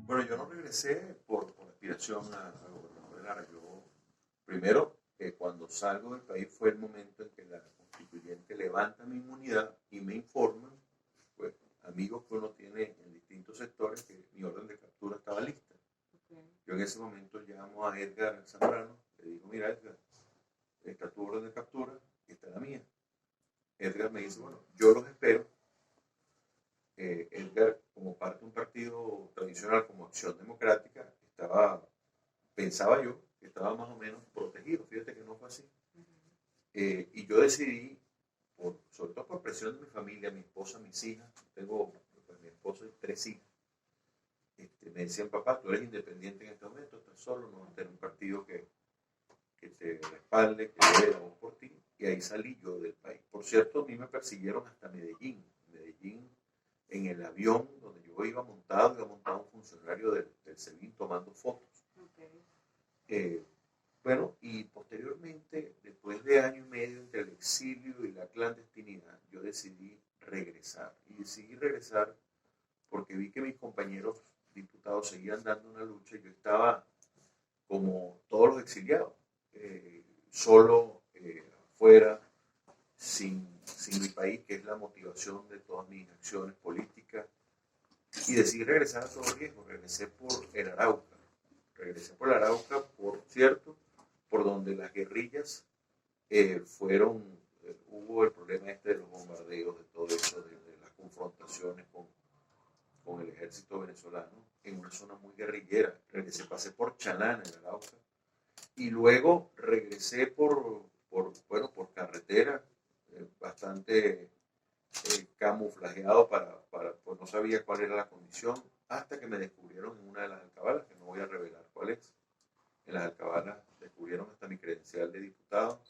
Bueno, yo no regresé por aspiración a gobernador de Lara. Yo, primero, cuando salgo del país fue el momento en que la constituyente levanta mi inmunidad y me informan, pues, amigos que uno tiene en distintos sectores, que mi orden de captura estaba lista. Okay. Yo en ese momento llamo a Edgar Zambrano, le digo, mira Edgar, está tu orden de captura, está la mía. Edgar me dice, bueno, yo los espero. Edgar, como parte de un partido tradicional como Acción Democrática, pensaba yo que estaba más o menos protegido. Fíjate que no fue así. Y yo decidí, sobre todo por presión de mi familia, mi esposa, mis hijas, tengo pues, mi esposa y 3 hijas, me decían, papá, tú eres independiente en este momento, estás solo, no vas a tener un partido que te respalde, que dé la voz por ti. Y ahí salí yo del país. Por cierto, a mí me persiguieron hasta Medellín. Medellín, en el avión donde yo iba montado un funcionario del SEBIN tomando fotos. Okay. Bueno, y posteriormente, después de año y medio entre el exilio y la clandestinidad, yo decidí regresar. Y decidí regresar porque vi que mis compañeros diputados seguían dando una lucha y yo estaba como todos los exiliados, solo, afuera, sin mi país, que es la motivación de todas mis acciones políticas. Y decidí regresar a todo riesgo. Regresé por el Arauca, por cierto, por donde las guerrillas hubo el problema este de los bombardeos, de todo eso, de las confrontaciones con el ejército venezolano en una zona muy guerrillera. Pasé por Chalana, en Arauca, y luego regresé por carretera, bastante camuflajeado pues no sabía cuál era la condición, hasta que me descubrieron en una de las alcabalas, que no voy a revelar cuál es. En las alcabalas descubrieron hasta mi credencial de diputado.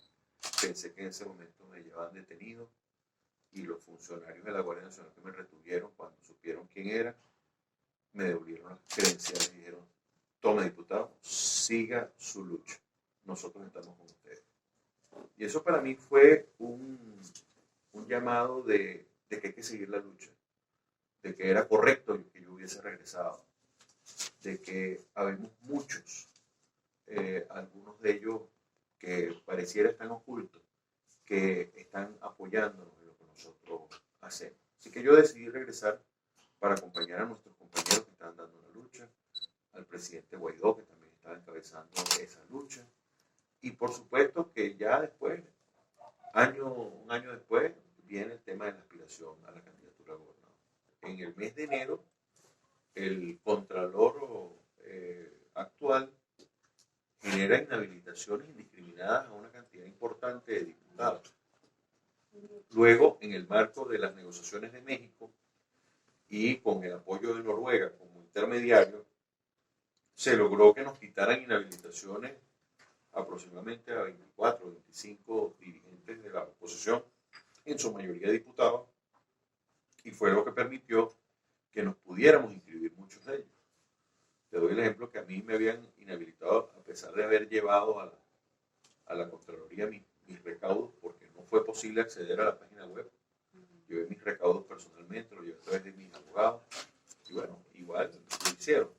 Pensé que en ese momento me llevaban detenido y los funcionarios de la Guardia Nacional que me retuvieron, cuando supieron quién era, me devolvieron las credenciales y dijeron, tome diputado, siga su lucha, nosotros estamos con ustedes. Y eso para mí fue un llamado de que hay que seguir la lucha, de que era correcto que yo hubiese regresado, de que habemos muchos, algunos de ellos que pareciera están ocultos, que están apoyándonos en lo que nosotros hacemos. Así que yo decidí regresar para acompañar a nuestros compañeros que están dando la lucha, al presidente Guaidó, que también está encabezando esa lucha, y por supuesto que ya después, un año después, viene el tema de la aspiración a la candidatura a gobernador. En el mes de enero, el Contralor actual genera inhabilitaciones indiscriminadas a una cantidad importante de diputados. Luego, en el marco de las negociaciones de México y con el apoyo de Noruega como intermediario, se logró que nos quitaran inhabilitaciones aproximadamente a 24 o 25 dirigentes de la oposición, en su mayoría diputados, y fue lo que permitió que nos pudiéramos inscribir muchos de ellos. Te doy el ejemplo que a mí me habían inhabilitado a pesar de haber llevado a la Contraloría mis recaudos, porque no fue posible acceder a la página web. Llevé mis recaudos personalmente, lo llevé a través de mis abogados, y bueno, igual lo hicieron.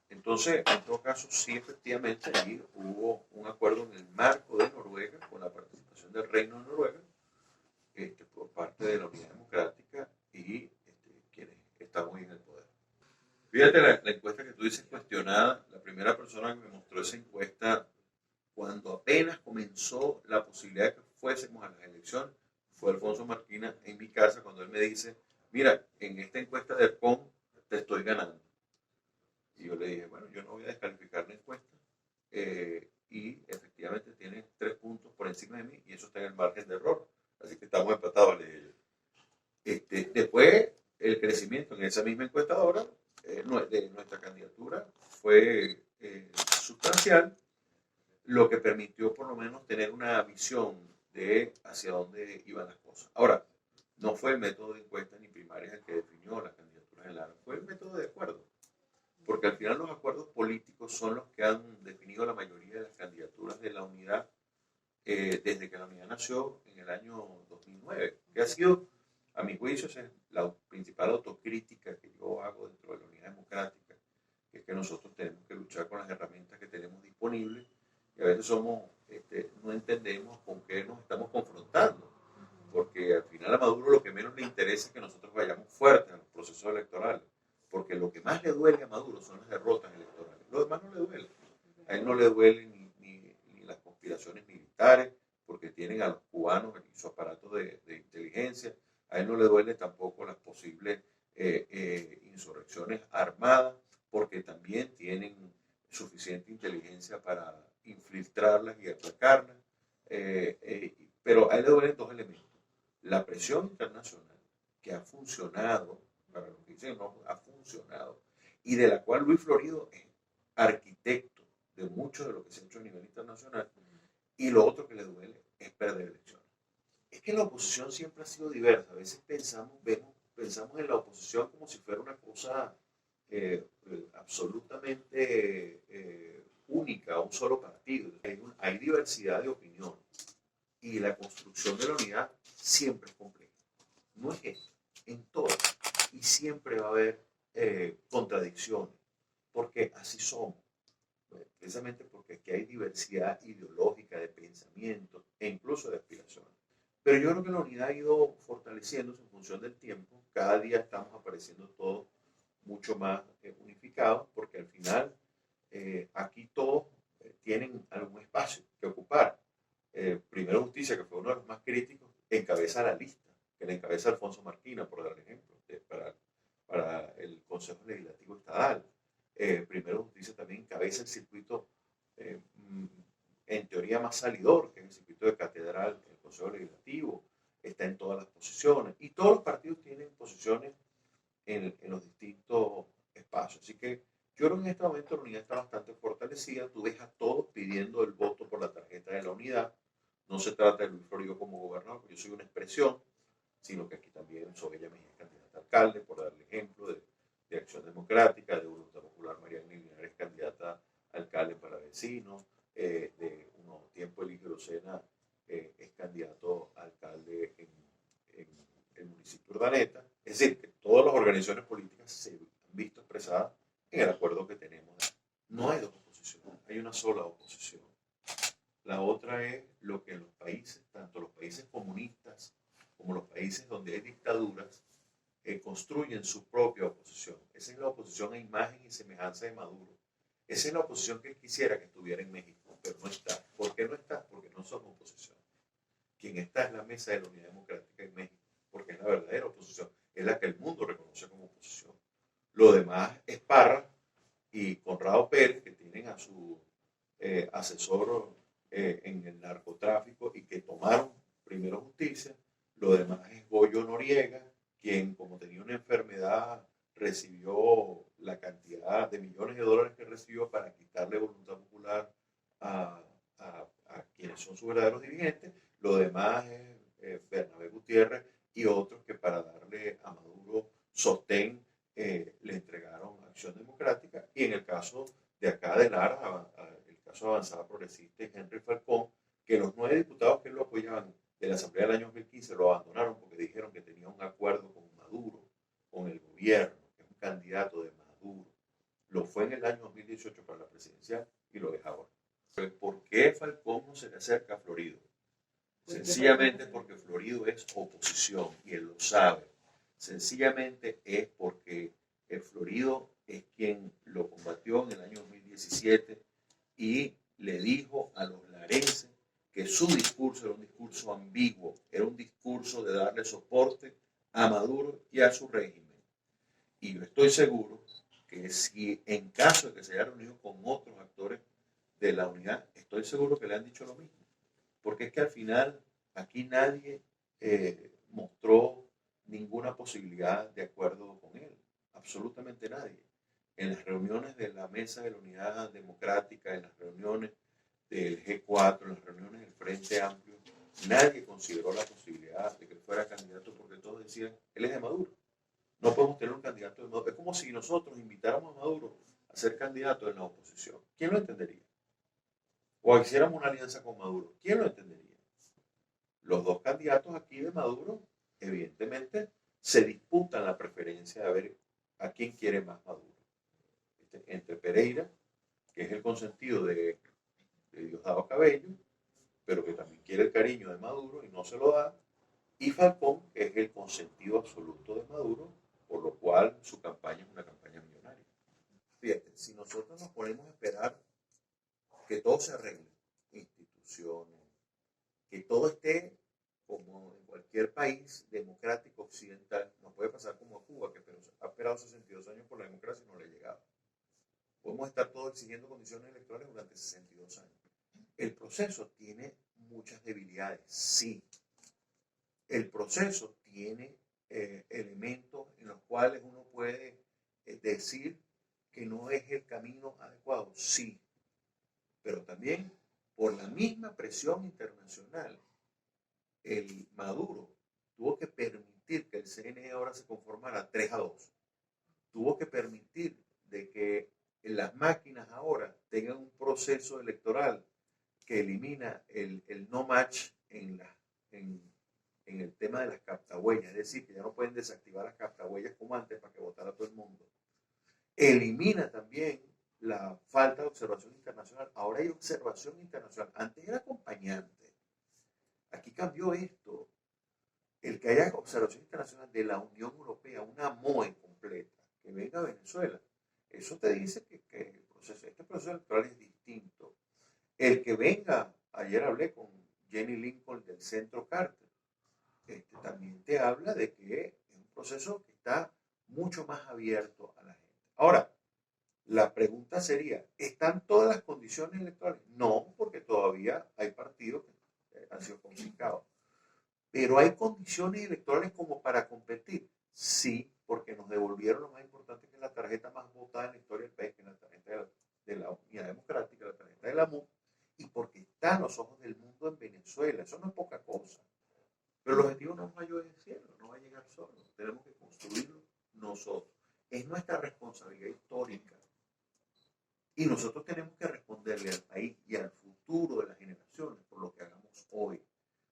Entonces, en todo caso, sí, efectivamente, allí hubo un acuerdo en el marco de Noruega, con la participación del Reino de Noruega, por parte de la Unidad Democrática y quienes estamos en el poder. Fíjate la encuesta que tú dices cuestionada, la primera persona que me mostró esa encuesta cuando apenas comenzó la posibilidad de que fuésemos a las elecciones fue Alfonso Marquina en mi casa, cuando él me dice, mira, en esta encuesta de PON te estoy ganando. Y yo le dije, bueno, yo no voy a descalificar la encuesta, y efectivamente tiene 3 puntos por encima de mí y eso está en el margen de error. Así que estamos empatados, le dije yo. Después, el crecimiento en esa misma encuestadora de nuestra candidatura fue sustancial, lo que permitió por lo menos tener una visión de hacia dónde iban las cosas. Ahora, no fue el método de encuesta ni primarias el que definió las candidaturas en Lara, fue el método de acuerdo, porque al final los acuerdos políticos son los que han definido la mayoría de las candidaturas de la unidad, desde que la unidad nació en el año 2009, que ha sido, a mi juicio, es la principal autocrítica que yo hago dentro de la unidad democrática, que es que nosotros tenemos que luchar con las herramientas que tenemos disponibles y a veces no entendemos con qué nos estamos confrontando, porque al final a Maduro lo que menos le interesa es que nosotros vayamos fuertes en los procesos electorales, porque lo que más le duele a Maduro son las derrotas electorales, lo demás no le duele. A él no le duelen ni las conspiraciones militares, porque tienen a los cubanos en su aparato de inteligencia. A él no le duele tampoco las posibles insurrecciones armadas, porque también tienen suficiente inteligencia para infiltrarlas y aplacarlas. Pero a él le duelen dos elementos. La presión internacional, que ha funcionado, para lo que dicen, no, ha funcionado, y de la cual Luis Florido es arquitecto de mucho de lo que se ha hecho a nivel internacional, y lo otro que le duele es perder elecciones. Es que la oposición siempre ha sido diversa. A veces pensamos en la oposición como si fuera una cosa absolutamente única, un solo partido. Hay diversidad de opinión y la construcción de la unidad siempre es compleja. No es esto, en todo. Y siempre va a haber contradicciones, porque así somos. Precisamente porque aquí hay diversidad ideológica de pensamiento e incluso de aspiraciones. Pero yo creo que la unidad ha ido fortaleciéndose en función del tiempo. Cada día estamos apareciendo todos mucho más unificados, porque al final aquí todos tienen algún espacio que ocupar. Primero Justicia, que fue uno de los más críticos, encabeza la lista, que la encabeza Alfonso Marquina, por dar ejemplo, para el Consejo Legislativo Estatal. Primero Justicia también encabeza el circuito en teoría más salidor, que es el circuito de catedral, el Consejo Legislativo, está en todas las posiciones, y todos los partidos tienen posiciones en los distintos espacios. Así que yo creo que en este momento la unidad está bastante fortalecida. Tú ves a todos pidiendo el voto por la tarjeta de la unidad. No se trata de Luis Florido como gobernador, porque yo soy una expresión, sino que aquí también Soraya Mejía es candidata a alcalde, por darle ejemplo de Acción Democrática, de Voluntad Popular, Mariana Linares es candidata a alcalde para vecinos, de Un Nuevo Tiempo, Eligio Lucena es candidato a alcalde en el municipio de Urdaneta. Es decir, que todas las organizaciones políticas se han visto expresadas en el acuerdo que tenemos. No hay dos oposiciones, hay una sola oposición. La otra es lo que en los países, tanto los países comunistas como los países donde hay dictaduras, construyen su propia oposición. Esa es la oposición a imagen y semejanza de Maduro. Esa es la oposición que quisiera que estuviera en México, pero no está. ¿Por qué no está? Porque no somos oposición. Quien está es la Mesa de la Unidad Democrática en México, porque es la verdadera oposición, es la que el mundo reconoce como oposición. Lo demás es Parra y Conrado Pérez, que tienen a su asesor en el narcotráfico y que tomaron primero Justicia. Lo demás es Goyo Noriega, quien como tenía una enfermedad recibió la cantidad de millones de dólares que recibió para quitarle voluntad popular a quienes son sus verdaderos dirigentes. Lo demás es Bernabé Gutiérrez y otros que para darle a Maduro sostén le entregaron Acción Democrática. Y en el caso de acá de Lara, el caso de Avanzada Progresista y Henry Falcón, que los 9 diputados que lo apoyaban de la Asamblea del año 2015 lo abandonaron porque dijeron que tenía un acuerdo con Maduro, con el gobierno, que es un candidato de Maduro. Lo fue en el año 2018 para la presidencial y lo es ahora. ¿Por qué Falcón no se le acerca a Florido? Sencillamente porque Florido es oposición y él lo sabe. Sencillamente es porque el Florido es quien lo combatió en el año 2017 y le dijo a los larenses que su discurso era un discurso ambiguo, era un discurso de darle soporte a Maduro y a su régimen. Y yo estoy seguro que si en caso de que se haya reunido con otros actores de la unidad, estoy seguro que le han dicho lo mismo. Porque es que al final aquí nadie mostró ninguna posibilidad de acuerdo con él, absolutamente nadie. En las reuniones de la Mesa de la Unidad Democrática, en las reuniones del G4, en las reuniones del Frente Amplio, nadie consideró la posibilidad de que fuera candidato porque todos decían, él es de Maduro. No podemos tener un candidato de Maduro. Es como si nosotros invitáramos a Maduro a ser candidato en la oposición. ¿Quién lo entendería? O hiciéramos una alianza con Maduro. ¿Quién lo entendería? Los dos candidatos aquí de Maduro, evidentemente, se disputan la preferencia de ver a quién quiere más Maduro. entre Pereira, que es el consentido de Diosdado Cabello, pero que también quiere el cariño de Maduro y no se lo da, y Falcón, que es el consentido absoluto de Maduro, por lo cual su campaña es una campaña millonaria. Fíjate, si nosotros nos ponemos a esperar que todo se arregle, instituciones, que todo esté como en cualquier país democrático occidental, nos puede pasar como a Cuba, que ha esperado 62 años por la democracia y no le ha llegado. Podemos estar todos exigiendo condiciones electorales durante 62 años. El proceso tiene muchas debilidades, sí. El proceso tiene elementos en los cuales uno puede decir que no es el camino adecuado, sí. Pero también por la misma presión internacional, el Maduro tuvo que permitir que el CNE ahora se conformara 3-2. Tuvo que permitir de que las máquinas ahora tengan un proceso electoral que elimina el no match en el tema de las captahuellas, es decir, que ya no pueden desactivar las captahuellas como antes para que votara todo el mundo. Elimina también la falta de observación internacional. Ahora hay observación internacional. Antes era acompañante. Aquí cambió esto. El que haya observación internacional de la Unión Europea, una MOE completa, que venga a Venezuela, eso te dice que este proceso electoral es distinto. El que venga, ayer hablé con Jenny Lincoln del Centro Carter, también te habla de que es un proceso que está mucho más abierto a la gente. Ahora, la pregunta sería, ¿están todas las condiciones electorales? No, porque todavía hay partidos que han sido complicados. Pero hay condiciones electorales como para competir. Sí, porque nos devolvieron lo más importante, que es la tarjeta más votada en la historia del país, que es la tarjeta de la Unidad Democrática, la tarjeta de la MUD, y porque está a los ojos del mundo en Venezuela. Eso no es poca cosa. Pero el objetivo no va a llover del cielo, no va a llegar solo. Tenemos que construirlo nosotros. Es nuestra responsabilidad histórica. Y nosotros tenemos que responderle al país y al futuro de las generaciones por lo que hagamos hoy.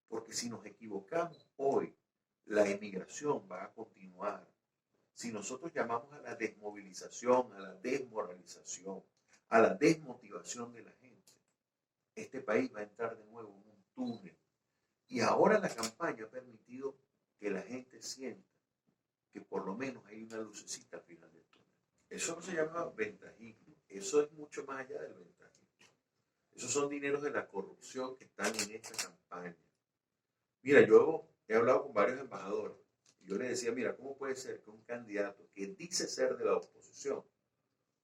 Porque si nos equivocamos hoy, la emigración va a continuar. Si nosotros llamamos a la desmovilización, a la desmoralización, a la desmotivación de la gente, este país va a entrar de nuevo en un túnel. Y ahora la campaña ha permitido que la gente sienta que por lo menos hay una lucecita al final del túnel. Eso no se llama ventajismo, eso es mucho más allá del ventajismo. Esos son dineros de la corrupción que están en esta campaña. Mira, yo he hablado con varios embajadores y yo les decía, mira, ¿cómo puede ser que un candidato que dice ser de la oposición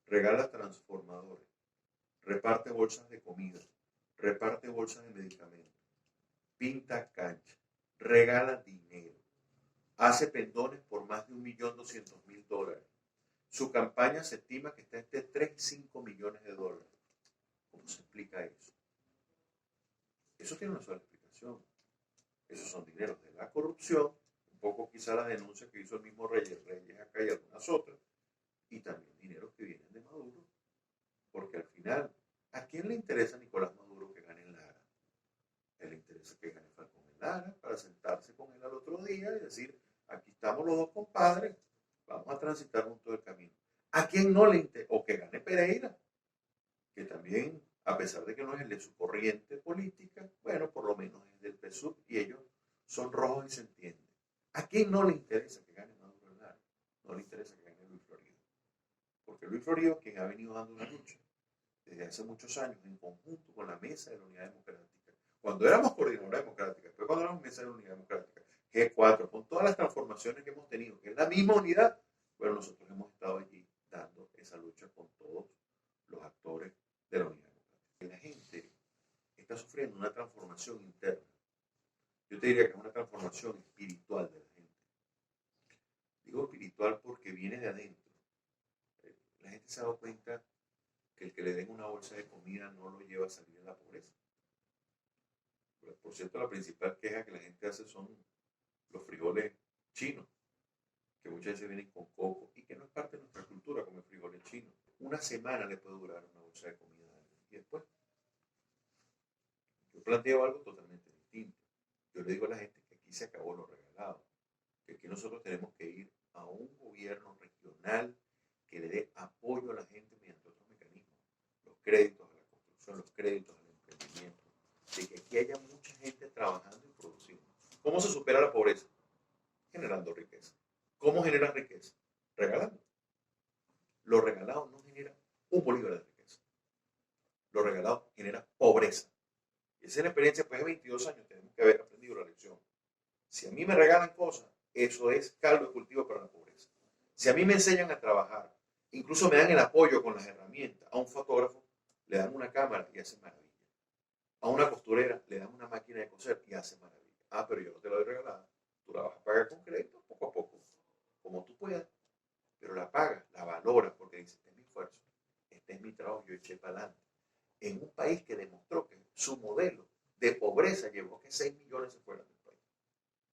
regala transformadores, reparte bolsas de comida, reparte bolsas de medicamentos, pinta cancha, regala dinero, hace pendones por más de $1.200.000? Su campaña se estima que está entre 3 y 5 millones de dólares. ¿Cómo se explica eso? Eso tiene una sola explicación. Esos son dineros de la corrupción, un poco quizá la denuncia que hizo el mismo Reyes acá y algunas otras, y también dineros que vienen de Maduro, porque al final, ¿a quién le interesa a Nicolás Maduro que gane en Lara? A él le interesa que gane Falcón en Lara para sentarse con él al otro día y decir, aquí estamos los dos compadres, vamos a transitar juntos el camino. ¿A quién no le interesa? O que gane Pereira, que también, a pesar de que no es el de su corriente política, bueno, por lo menos es del PSUV y ellos son rojos y se entienden. ¿A quién no le interesa que gane Maduro en Lara? No le interesa que gane Luis Florido. Porque Luis Florido es quien ha venido dando una lucha desde hace muchos años en conjunto con la Mesa de la Unidad Democrática. Cuando éramos Coordinadora Democrática, después cuando éramos Mesa de la Unidad Democrática, G4, con todas las transformaciones que hemos tenido, que es la misma unidad, bueno, nosotros hemos estado allí dando esa lucha con todos los actores de la Unidad Democrática. La gente está sufriendo una transformación interna. Yo te diría que es una transformación espiritual de la gente. Digo espiritual porque viene de adentro. La gente se ha dado cuenta que el que le den una bolsa de comida no lo lleva a salir de la pobreza. Por cierto, la principal queja que la gente hace son los frijoles chinos, que muchas veces vienen con coco y que no es parte de nuestra cultura comer frijoles chinos. Una semana le puede durar una bolsa de comida a alguien. Y después, yo planteo algo totalmente distinto. Yo le digo a la gente que aquí se acabó lo regalado, que aquí nosotros tenemos que ir a un gobierno regional que le dé apoyo a la gente mediante otros mecanismos, los créditos a la construcción, los créditos al emprendimiento, de que aquí haya mucha gente trabajando y produciendo. ¿Cómo se supera la pobreza? Generando riqueza. ¿Cómo generan riqueza? Regalando. Lo regalado no genera un bolívar de riqueza. Lo regalado genera pobreza. Y esa es la experiencia, después de 22 años tenemos que haber aprendido la lección. Si a mí me regalan cosas, eso es caldo de cultivo para la pobreza. Si a mí me enseñan a trabajar, incluso me dan el apoyo con las herramientas, a un fotógrafo le dan una cámara y hace maravilla. A una costurera le dan una máquina de coser y hace maravilla. Ah, pero yo no te la doy regalada. Tú la vas a pagar con crédito poco a poco, como tú puedas. Pero la pagas, la valoras, porque dices, este es mi esfuerzo, este es mi trabajo, yo eché para adelante. En un país que demostró que su modelo de pobreza llevó a que 6 millones se fueran del país.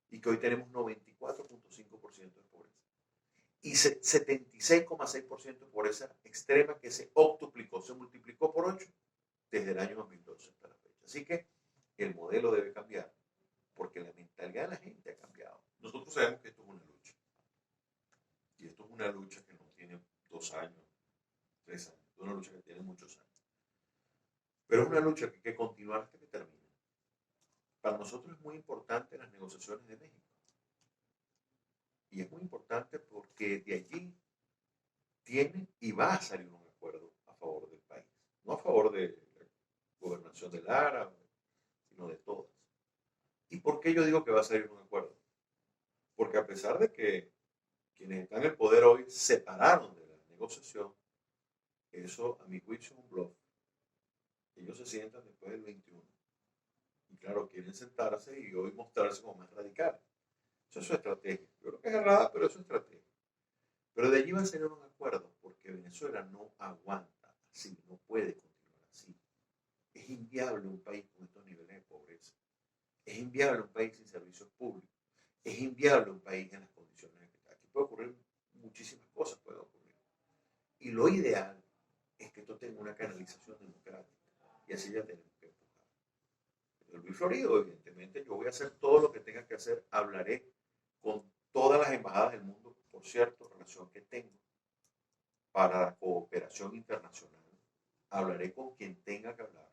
Y que hoy tenemos 94.5% de pobreza. Y 76,6% de pobreza extrema que se octuplicó, se multiplicó por 8 desde el año 2012 hasta la fecha. Así que el modelo debe cambiar, porque la mentalidad de la gente ha cambiado. Nosotros sabemos que esto es una lucha. Y esto es una lucha que no tiene 2 años, 3 años. Es una lucha que tiene muchos años. Pero es una lucha que hay que continuar hasta que termine. Para nosotros es muy importante las negociaciones de México. Y es muy importante porque de allí tiene y va a salir un acuerdo a favor del país. No a favor de la gobernación de Lara, sino de todas. ¿Y por qué yo digo que va a salir un acuerdo? Porque a pesar de que quienes están en el poder hoy se pararon de la negociación, eso a mi juicio es un bluff. Ellos se sientan después del 21. Y claro, quieren sentarse y hoy mostrarse como más radicales. Eso es su estrategia. Yo creo que es errada, pero es su estrategia. Pero de allí va a salir un acuerdo, porque Venezuela no aguanta así, no puede continuar así. Es inviable un país con estos niveles de pobreza. Es inviable un país sin servicios públicos. Es inviable un país en las condiciones que está. Aquí puede ocurrir muchísimas cosas, puede ocurrir. Y lo ideal es que esto tenga una canalización democrática. Y así ya tenemos que empujar. Luis Florido, evidentemente, yo voy a hacer todo lo que tenga que hacer. Hablaré con todas las embajadas del mundo, por cierto, relación que tengo para la cooperación internacional. Hablaré con quien tenga que hablar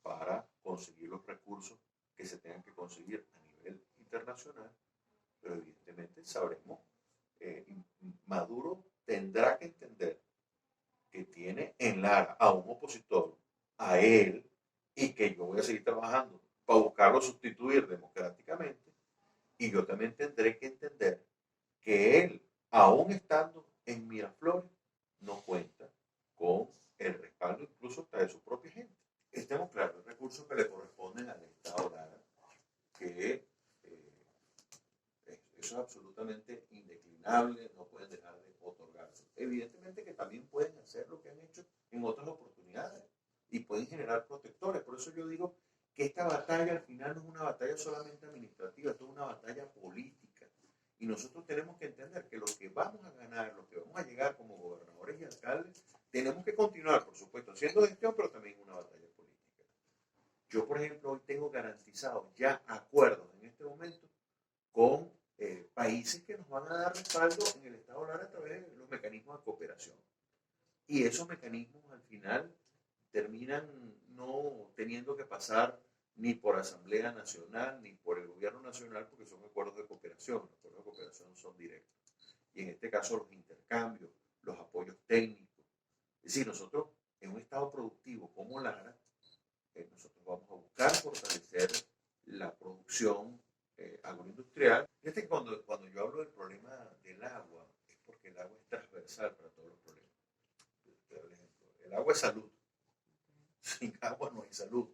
para conseguir los recursos que se tengan que conseguir a nivel internacional, pero evidentemente sabremos, Maduro tendrá que entender que tiene en Lara a un opositor, a él, y que yo voy a seguir trabajando para buscarlo sustituir democráticamente, y yo también tendré que entender que él, aún estando en Miraflores, no cuenta con el respaldo incluso hasta de su propia gente. Estemos claros, los recursos que le corresponden al Estado Lara, que eso es absolutamente indeclinable, no pueden dejar de otorgarse. Evidentemente que también pueden hacer lo que han hecho en otras oportunidades y pueden generar protectores. Por eso yo digo que esta batalla al final no es una batalla solamente administrativa, esto es una batalla política. Y nosotros tenemos que entender que lo que vamos a ganar, lo que vamos a llegar como gobernadores y alcaldes, tenemos que continuar, por supuesto, haciendo gestión, pero también una batalla política. Yo, por ejemplo, hoy tengo garantizados ya acuerdos en este momento con países que nos van a dar respaldo en el Estado Lara a través de los mecanismos de cooperación. Y esos mecanismos al final terminan no teniendo que pasar ni por Asamblea Nacional ni por el Gobierno Nacional, porque son acuerdos de cooperación. Los acuerdos de cooperación son directos. Y en este caso los intercambios, los apoyos técnicos. Es decir, nosotros en un estado productivo como Lara, nosotros vamos a buscar fortalecer la producción agroindustrial. Fíjate que cuando yo hablo del problema del agua, es porque el agua es transversal para todos los problemas. El agua es salud. Sin agua no hay salud.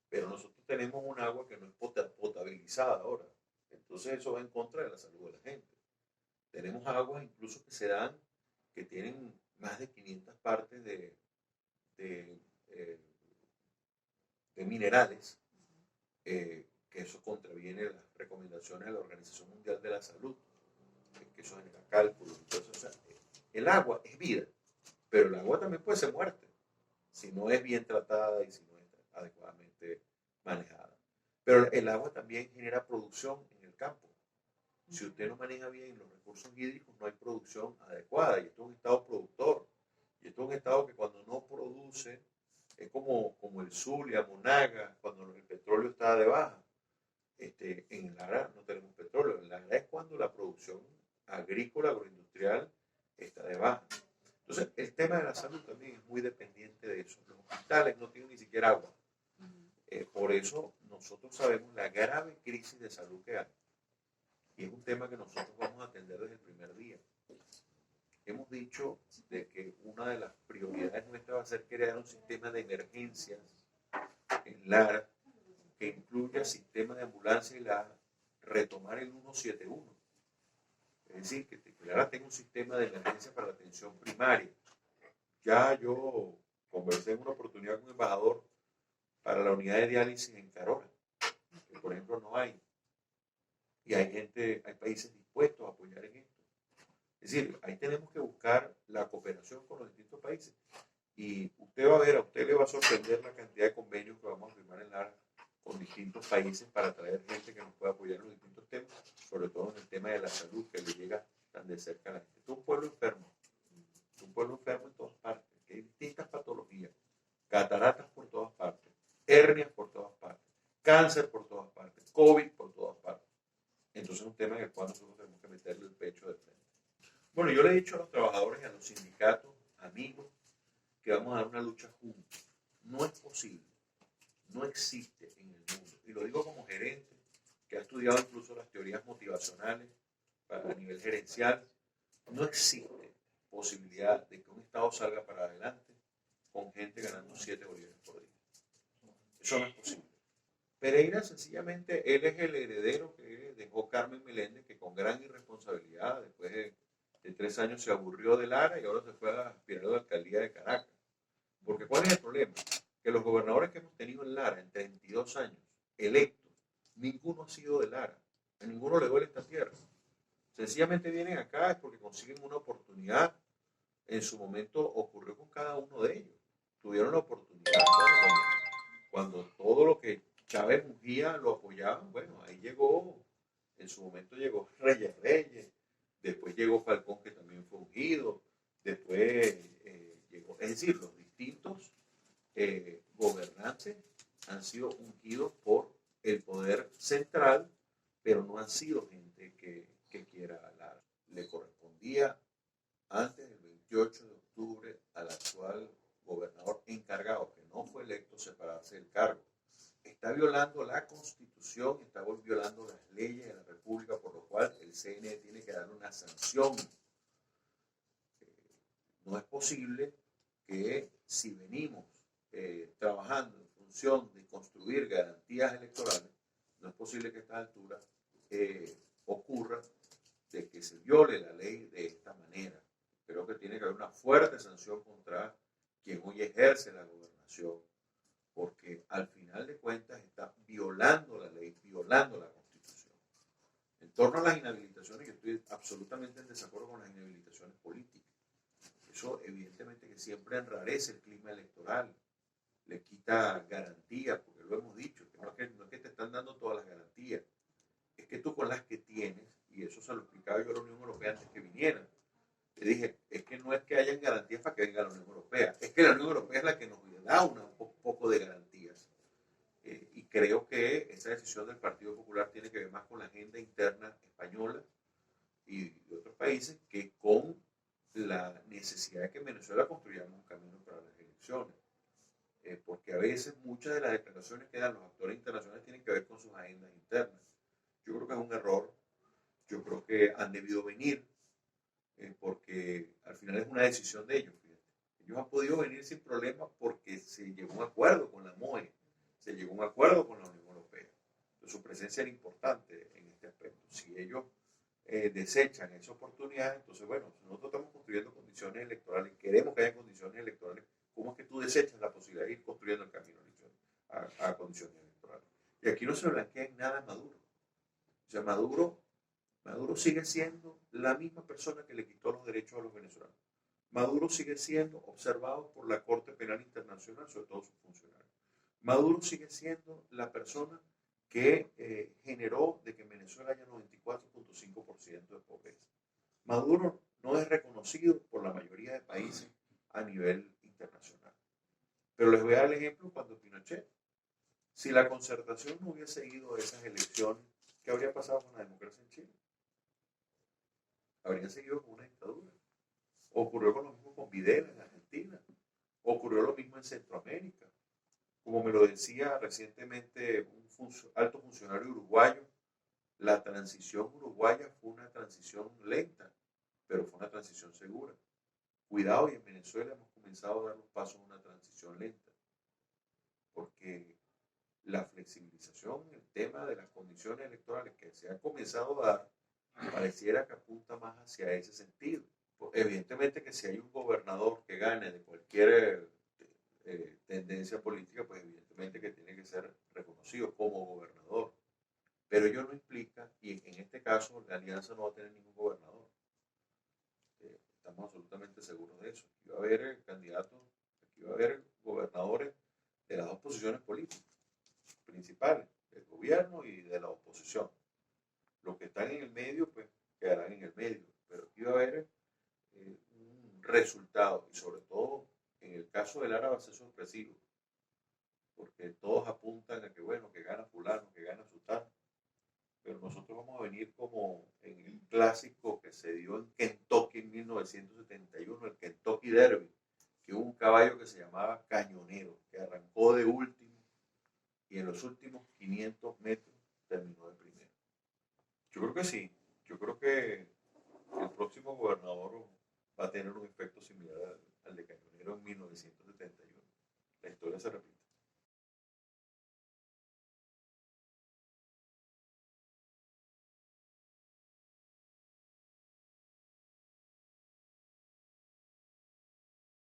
Pero nosotros tenemos un agua que no es potabilizada ahora. Entonces eso va en contra de la salud de la gente. Tenemos aguas incluso que se dan, que tienen más de 500 partes de, eh, de minerales, que eso contraviene las recomendaciones de la Organización Mundial de la Salud, que eso genera cálculos. Entonces, o sea, el agua es vida, pero el agua también puede ser muerte, si no es bien tratada y si no es adecuadamente manejada. Pero el agua también genera producción en el campo. Si usted no maneja bien los recursos hídricos, no hay producción adecuada. Y esto es un estado productor. Y esto es un estado que cuando no produce, es como el Zulia, Monaga, cuando el petróleo está de baja. En Lara no tenemos petróleo. En Lara es cuando la producción agrícola, agroindustrial, está de baja. Entonces, el tema de la salud también es muy dependiente de eso. Los hospitales no tienen ni siquiera agua. Por eso nosotros sabemos la grave crisis de salud que hay. Y es un tema que nosotros vamos a atender desde el primer día. Hemos dicho de que una de las prioridades nuestras va a ser crear un sistema de emergencias en Lara que incluya sistema de ambulancia y retomar el 171. Es decir, que Lara tenga un sistema de emergencia para la atención primaria. Ya yo conversé en una oportunidad con un embajador para la unidad de diálisis en Carora, que por ejemplo no hay. Y hay países dispuestos a apoyar en esto. Es decir, ahí tenemos que buscar la cooperación con los distintos países. Y usted va a ver, a usted le va a sorprender la cantidad de convenios que vamos a firmar en Lara con distintos países para traer gente que nos pueda apoyar en los distintos temas, sobre todo en el tema de la salud, que le llega tan de cerca a la gente. Es un pueblo enfermo en todas partes, que hay distintas patologías, cataratas por todas partes, hernias por todas partes, cáncer por todas partes, COVID por todas partes. Entonces es un tema en el cual nosotros tenemos que meterle el pecho de frente. Bueno, yo le he dicho a los trabajadores y a los sindicatos, amigos, que vamos a dar una lucha juntos. No es posible, no existe en el mundo. Y lo digo como gerente, que ha estudiado incluso las teorías motivacionales a nivel gerencial. No existe posibilidad de que un Estado salga para adelante con gente ganando 7 bolívares por día. Eso no es posible. Pereira, sencillamente, él es el heredero que dejó Carmen Meléndez, que con gran irresponsabilidad, después de 3 años se aburrió de Lara y ahora se fue a aspirar a la alcaldía de Caracas. Porque ¿cuál es el problema? Que los gobernadores que hemos tenido en Lara en 32 años, electos, ninguno ha sido de Lara. A ninguno le duele esta tierra. Sencillamente vienen acá es porque consiguen una oportunidad. En su momento ocurrió con cada uno de ellos. Tuvieron la oportunidad, bueno, cuando todo lo que Chávez Mujía lo apoyaban, bueno, ahí llegó, en su momento llegó Reyes, después llegó Falcón, que también fue ungido, después llegó, es decir, los distintos gobernantes han sido ungidos por el poder central, pero no han sido gente que quiera Lara. Le correspondía antes del 28 de octubre al actual gobernador encargado, que no fue electo, separarse del cargo. Está violando la Constitución, está violando las leyes de la República, por lo cual el CNE tiene que darle una sanción. No es posible que si venimos trabajando en función de construir garantías electorales, no es posible que a esta altura ocurra de que se viole la ley de esta manera. Creo que tiene que haber una fuerte sanción contra quien hoy ejerce la gobernación, porque al final de cuentas está violando la ley, violando la Constitución. En torno a las inhabilitaciones, yo estoy absolutamente en desacuerdo con las inhabilitaciones políticas. Eso evidentemente que siempre enrarece el clima electoral, le quita garantías, porque lo hemos dicho, que no es que te están dando todas las garantías, es que tú con las que tienes, y eso se lo explicaba yo a la Unión Europea antes que vinieran, le dije, es que no es que hayan garantías para que venga la Unión Europea, es que la Unión Europea es la que nos da un poco de garantías. Y creo que esa decisión del Partido Popular tiene que ver más con la agenda interna española y de otros países que con la necesidad de que en Venezuela construyamos un camino para las elecciones. Porque a veces muchas de las declaraciones que dan los actores internacionales tienen que ver con sus agendas internas. Yo creo que es un error. Yo creo que han debido venir porque al final es una decisión de ellos. Fíjate. Ellos han podido venir sin problemas porque se llegó a un acuerdo con la MOE, se llegó a un acuerdo con la Unión Europea. Entonces, su presencia era importante en este aspecto. Si ellos desechan esa oportunidad, entonces, bueno, si nosotros estamos construyendo condiciones electorales, queremos que haya condiciones electorales, ¿cómo es que tú desechas la posibilidad de ir construyendo el camino a condiciones electorales? Y aquí no se blanquea en nada Maduro. O sea, Maduro sigue siendo la misma persona que le quitó los derechos a los venezolanos. Maduro sigue siendo observado por la Corte Penal Internacional, sobre todo sus funcionarios. Maduro sigue siendo la persona que generó de que en Venezuela haya 94.5% de pobreza. Maduro no es reconocido por la mayoría de países a nivel internacional. Pero les voy a dar el ejemplo cuando Pinochet. Si la concertación no hubiese ido a esas elecciones, ¿qué habría pasado con la democracia en Chile? Habrían seguido con una dictadura. Ocurrió con lo mismo con Videla en Argentina. Ocurrió lo mismo en Centroamérica. Como me lo decía recientemente un alto funcionario uruguayo, la transición uruguaya fue una transición lenta, pero fue una transición segura. Cuidado, y en Venezuela hemos comenzado a dar los pasos a una transición lenta, porque la flexibilización, el tema de las condiciones electorales que se ha comenzado a dar, pareciera que apunta más hacia ese sentido. Evidentemente que si hay un gobernador que gane de cualquier tendencia política, pues evidentemente que tiene que ser reconocido como gobernador. Pero ello no implica, y en este caso la alianza no va a tener ningún gobernador. Estamos absolutamente seguros de eso. Aquí va a haber candidatos, aquí va a haber gobernadores de las dos posiciones políticas principales, del gobierno y de la oposición. Los que están en el medio, pues quedarán en el medio. Pero aquí va a haber un resultado, y sobre todo en el caso del Lara va a ser sorpresivo, porque todos apuntan a que, bueno, que gana fulano, que gana sultano, pero nosotros vamos a venir como en el clásico que se dio en Kentucky en 1971, el Kentucky Derby, que hubo un caballo que se llamaba Cañonero, que arrancó de último y en los últimos 500 metros terminó de primero. Yo creo que sí, yo creo que el próximo gobernador va a tener un efecto similar al de Cañonero en 1971. La historia se repite.